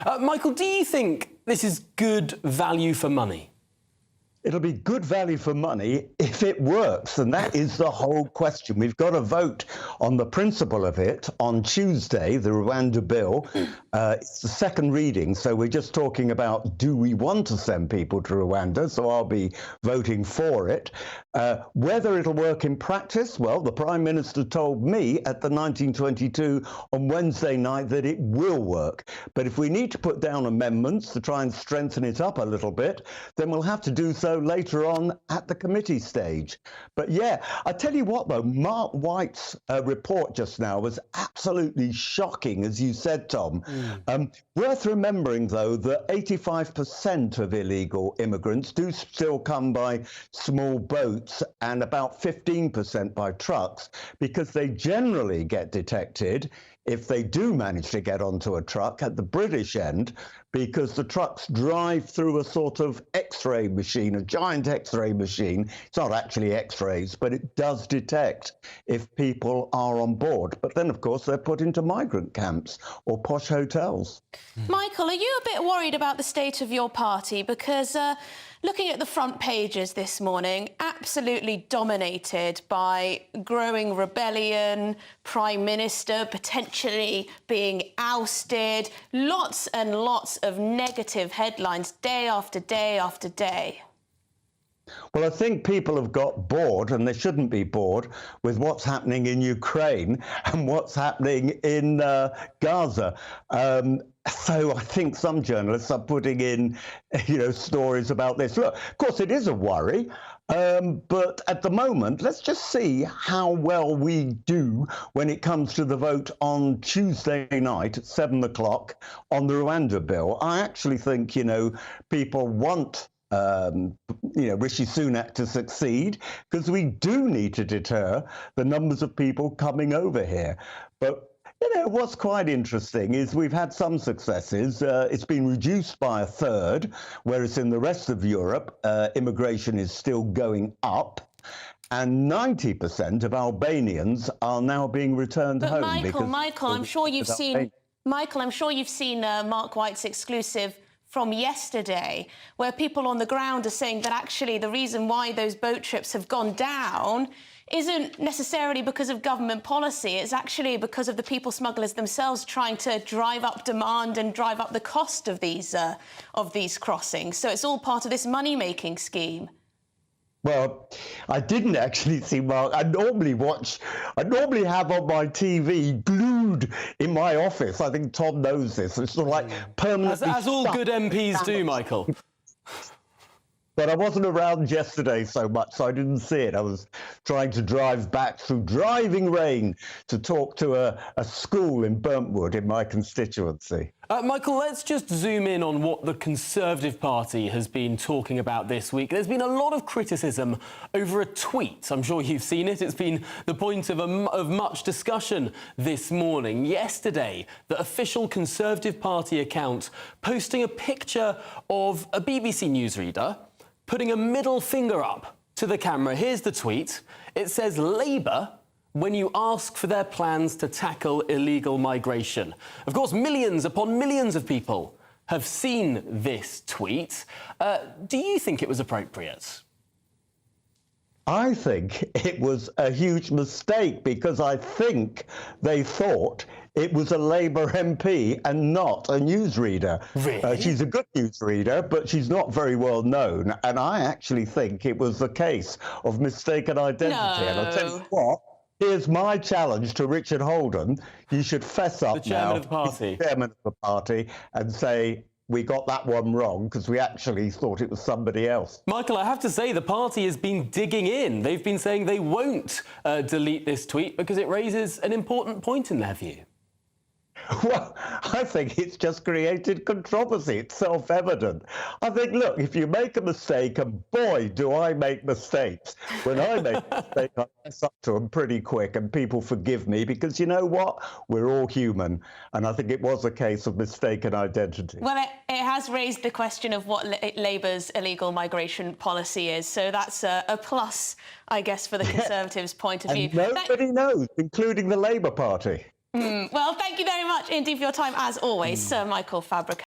Michael, do you think this is good value for money? It'll be good value for money if it works, and that is the whole question. We've got to vote on the principle of it on Tuesday, the Rwanda bill. It's the second reading, so we're just talking about, do we want to send people to Rwanda? So I'll be voting for it. Whether it'll work in practice, well, the Prime Minister told me at the 1922 on Wednesday night that it will work. But if we need to put down amendments to try and strengthen it up a little bit, then we'll have to do so later on at the committee stage. But yeah, I tell you what though, Mark White's report just now was absolutely shocking, as you said, Tom. Worth remembering though that 85% of illegal immigrants do still come by small boats and about 15% by trucks, because they generally get detected if they do manage to get onto a truck at the British end, because the trucks drive through a sort of X-ray machine, a giant X-ray machine. It's not actually X-rays, but it does detect if people are on board. But then, of course, they're put into migrant camps or posh hotels. Michael, are you a bit worried about the state of your party? Because looking at the front pages this morning, absolutely dominated by growing rebellion, Prime Minister potentially being ousted, lots and lots of negative headlines day after day after day. Well, I think people have got bored, and they shouldn't be bored, with what's happening in Ukraine and what's happening in Gaza. So I think some journalists are putting in, stories about this. Look, of course, it is a worry. But at the moment, let's just see how well we do when it comes to the vote on Tuesday night at 7 o'clock on the Rwanda bill. I actually think, people want Rishi Sunak to succeed, because we do need to deter the numbers of people coming over here. But what's quite interesting is we've had some successes. It's been reduced by a third, whereas in the rest of Europe, immigration is still going up. And 90% of Albanians are now being returned home. Michael, I'm sure you've seen Mark White's exclusive from yesterday, where people on the ground are saying that actually the reason why those boat trips have gone down isn't necessarily because of government policy. It's actually because of the people smugglers themselves trying to drive up demand and drive up the cost of these crossings. So it's all part of this money-making scheme. Well, I didn't actually see Mark. I normally have on my TV glued in my office. I think Tom knows this. It's sort of like permanently as all good MPs do, Michael. But I wasn't around yesterday so much, so I didn't see it. I was trying to drive back through driving rain to talk to a school in Burntwood in my constituency. Michael, let's just zoom in on what the Conservative Party has been talking about this week. There's been a lot of criticism over a tweet. I'm sure you've seen it. It's been the point of much discussion this morning. Yesterday, the official Conservative Party account posting a picture of a BBC newsreader putting a middle finger up to the camera. Here's the tweet. It says, "Labour when you ask for their plans to tackle illegal migration." Of course, millions upon millions of people have seen this tweet. Do you think it was appropriate? I think it was a huge mistake, because I think they thought it was a Labour MP and not a newsreader. Really? She's a good newsreader, but she's not very well known. And I actually think it was the case of mistaken identity. No. And I'll tell you what, here's my challenge to Richard Holden. You should fess up now. The chairman of the party. Chairman of the party, and say, we got that one wrong, because we actually thought it was somebody else. Michael, I have to say, the party has been digging in. They've been saying they won't delete this tweet because it raises an important point in their view. Well, I think it's just created controversy. It's self-evident. I think, look, if you make a mistake, and boy, do I make mistakes. When I make a mistake, I mess up to them pretty quick, and people forgive me, because you know what? We're all human. And I think it was a case of mistaken identity. Well, it has raised the question of what Labour's illegal migration policy is. So that's a plus, I guess, for the Conservatives' point of view. And nobody knows, including the Labour Party. Well, thank you very much indeed for your time, as always, Sir Michael Fabric.